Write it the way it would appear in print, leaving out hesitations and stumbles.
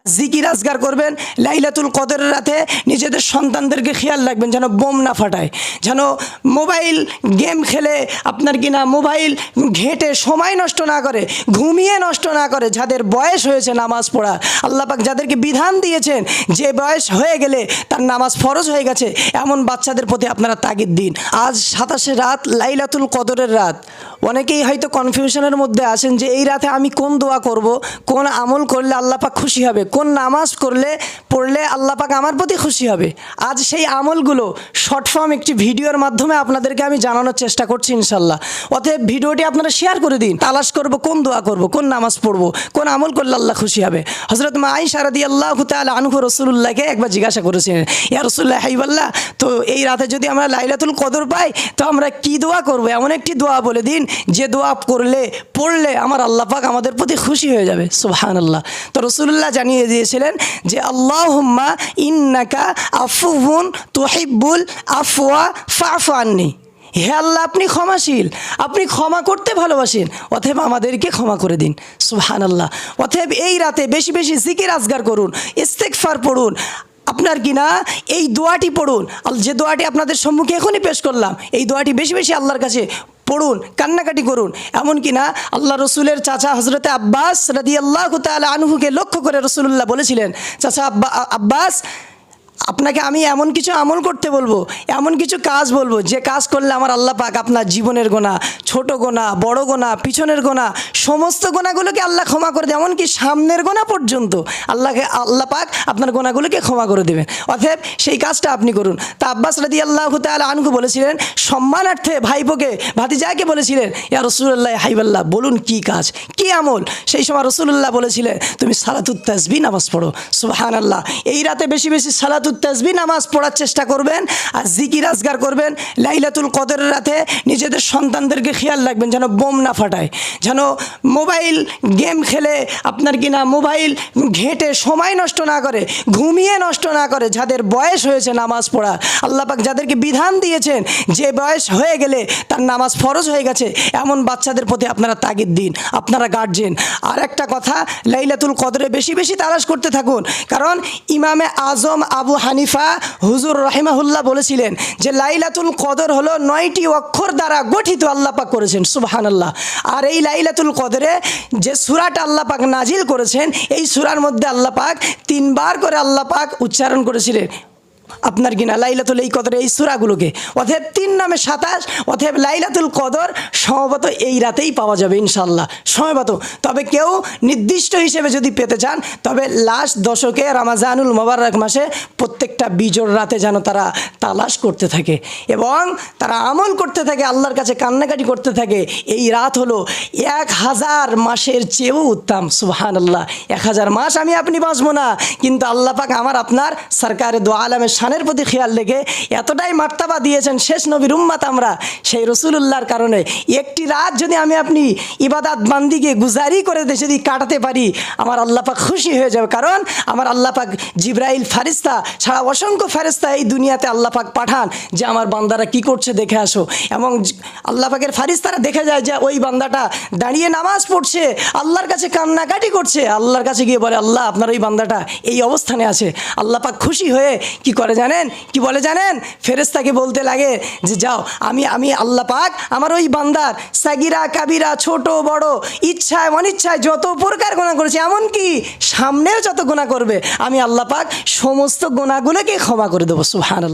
জিকির আজগার করবেন। লাইলাতুল কদরের রাতে নিজেদের সন্তানদেরকে খেয়াল রাখবেন যেন বোম না ফাটায়, যেন মোবাইল গেম খেলে আপনার কিনা মোবাইল ঘেঁটে সময় নষ্ট না করে, ঘুমিয়ে নষ্ট না করে। যাদের বয়স হয়েছে নামাজ পড়া, আল্লাহ পাক যাদেরকে বিধান দিয়েছেন যে বয়স হয়ে গেলে তার নামাজ ফরজ হয়ে গেছে, এমন বাচ্চাদের প্রতি আপনারা তাগিদ দিন। আজ 27 রাত লাইলাতুল কদরের রাত। অনেকেই হয়তো কনফিউশনের মধ্যে আছেন যে এই রাতে আমি কোন দোয়া করব, কোন আমল করলে আল্লাহ পাক খুশি হবে, কোন নামাজ পড়লে আল্লাহ পাক আমার প্রতি খুশি হবে। আজ সেই আমলগুলো শর্ট ফর্ম একটি ভিডিওর মাধ্যমে আপনাদেরকে আমি জানানোর চেষ্টা করছি ইনশাল্লাহ। অতএব ভিডিওটি আপনারা শেয়ার করে দিন। তালাশ করব কোন দোয়া করব, কোন নামাজ পড়ব, কোন আমল করলে আল্লাহ খুশি হবে। হযরত মা আয়েশা রাদিয়াল্লাহু তাআলা আনহা রাসূলুল্লাহকে একবার জিজ্ঞাসা করেছিলেন, ইয়া রাসূলুল্লাহ হাবিবাল্লাহ, তো এই রাতে যদি আমরা লাইলাতুল কদর পাই তো আমরা কি দোয়া করব? এমন একটি দোয়া বলে দিন যে দোয়া পড়লে আমার আল্লাহ পাক আমাদের প্রতি খুশি হয়ে যাবে। সুবহানাল্লাহ। তো রাসূলুল্লাহ জানিয়ে দিয়েছিলেন যে আল্লাহুম্মা ইন্নাকা আফুউন তুহিব্বুল আফওয়া ফা'ফু আন্নি। হে আল্লাহ, আপনি ক্ষমাশীল, আপনি ক্ষমা করতে ভালোবাসেন, অতএব আমাদেরকে ক্ষমা করে দিন। সুবহানাল্লাহ। অতএব এই রাতে বেশি বেশি জিকির আজগার করুন, ইস্তেগফার পড়ুন, আপনার কিনা এই দোয়াটি পড়ুন, যে দোয়াটি আপনাদের সম্মুখে এখনই পেশ করলাম, এই দোয়াটি বেশি বেশি আল্লাহর কাছে পড়ুন, কান্নাকাটি করুন। এমন কিনা আল্লাহ রসুলের চাচা হজরতে আব্বাস রাদিয়াল্লাহু তাআলা আনহুকে লক্ষ্য করে রসুলুল্লাহ বলেছিলেন, চাচা আব্বাস, আপনাকে আমি এমন কিছু আমল করতে বলবো, এমন কিছু কাজ বলবো যে কাজ করলে আমার আল্লাহ পাক আপনার জীবনের গোনা, ছোট গোনা, বড় গোনা, পিছনের গোনা, সমস্ত গোনাগুলোকে আল্লাহ ক্ষমা করে দেয়, এমনকি সামনের গোনা পর্যন্ত আল্লাহ পাক আপনার গোনাগুলোকে ক্ষমা করে দেবেন। অতএব সেই কাজটা আপনি করুন। তা আব্বাস রাদিয়াল্লাহু তাআলা আনহু বলেছিলেন, সম্মানার্থে ভাইপোকে ভাতিজাকে বলেছিলেন, ইয়া রাসূলুল্লাহ হাবিবাল্লাহ, বলুন কি কাজ, কি আমল? সেই সময় রাসূলুল্লাহ বলেছিলেন, তুমি সালাতুত তাসবিহ নামাজ পড়ো। সুবহানাল্লাহ। এই রাতে বেশি বেশি সালাতুত তাসবিহ নামাজ পড়ার চেষ্টা করবেন আর জিকির আজগার করবেন। লাইলাতুল কদরের রাতে নিজেদের সন্তানদেরকে খেয়াল রাখবেন যেন বোম না ফাটায়, যেন মোবাইল গেম খেলে আপনার কিনা মোবাইল ঘেঁটে সময় নষ্ট না করে, ঘুমিয়ে নষ্ট না করে। যাদের বয়স হয়েছে নামাজ পড়া, আল্লাহ পাক যাদেরকে বিধান দিয়েছেন যে বয়স হয়ে গেলে তার নামাজ ফরজ হয়ে গেছে, এমন বাচ্চাদের প্রতি আপনারা তাগিদ দিন, আপনারা গার্জেন। আর একটা কথা, লাইলাতুল কদরে বেশি বেশি তালাশ করতে থাকুন, কারণ ইমামে আজম আবু হানিফা হুজুর রাহিমাহুল্লাহ বলেছিলেন যে লাইলাতুল কদর হলো 9টি অক্ষর দ্বারা গঠিত, আল্লাহ পাক করেছেন। সুবহানাল্লাহ। আর এই লাইলাতুল কদরে যে সূরাটা আল্লাহ পাক নাজিল করেছেন, এই সূরার মধ্যে আল্লাহ পাক 3 বার করে আল্লাহ পাক উচ্চারণ করেছিলেন আপনার কিনা লাইলাতুল এই কদরে এই সূরাগুলোকে। অতএব 3 নামে 27। অতএব লাইলাতুল কদর সম্ভবত এই রাতেই পাওয়া যাবে ইনশাল্লাহ, সম্ভবত। তবে কেউ নির্দিষ্ট হিসেবে যদি পেতে চান, তবে লাস্ট দশকে রমজানুল মোবারক মাসে প্রত্যেকটা বিজোড় রাতে যেন তারা তালাশ করতে থাকে এবং তারা আমল করতে থাকে, আল্লাহর কাছে কান্নাকাটি করতে থাকে। এই রাত হলো 1000 মাসের চেয়েও উত্তম। সুবহানাল্লাহ। 1000 মাস আমি আপনি বাঁচবো না, কিন্তু আল্লাহ পাক আমার আপনার সরকারে দো আলমের শানের প্রতি খেয়াল রেখে এতটাই মার্তাবা দিয়েছেন, শেষ নবীর উম্মত আমরা, সেই রসুলুল্লাহর কারণে একটি রাত যদি আমি আপনি ইবাদত বান্দিকে গুজারি করে যদি কাটাতে পারি, আমার আল্লাহ পাক খুশি হয়ে যাবে। কারণ আমার আল্লাহ পাক জিবরাইল ফারিস্তা ছাড়া অসংখ্য ফারিস্তা এই দুনিয়াতে আল্লাহ পাক পাঠান যে আমার বান্দারা কি করছে দেখে আসো, এবং আল্লাহ পাকের ফারিস্তারা দেখে যায় যে ওই বান্দাটা দাঁড়িয়ে নামাজ পড়ছে, আল্লাহর কাছে কান্নাকাটি করছে। আল্লাহর কাছে গিয়ে বলে, আল্লাহ আপনার ওই বান্দাটা এই অবস্থানে আছে। আল্লাহ পাক খুশি হয়ে কি করে জানেন, কি বলে জানেন? ফেরেশতাকে বলতে লাগে যে যাও, আমি আল্লাহ পাক আমার ওই বান্দার সাগিরা কাবিরা, ছোট বড়, ইচ্ছায় অনিচ্ছায় যত প্রকার গুনাহ করেছে, এমনকি সামনেও যত গুনাহ করবে, আমি আল্লাহ পাক সমস্ত গুনাহগুলোকে ক্ষমা করে দেবো। সুবহানাল্লাহ।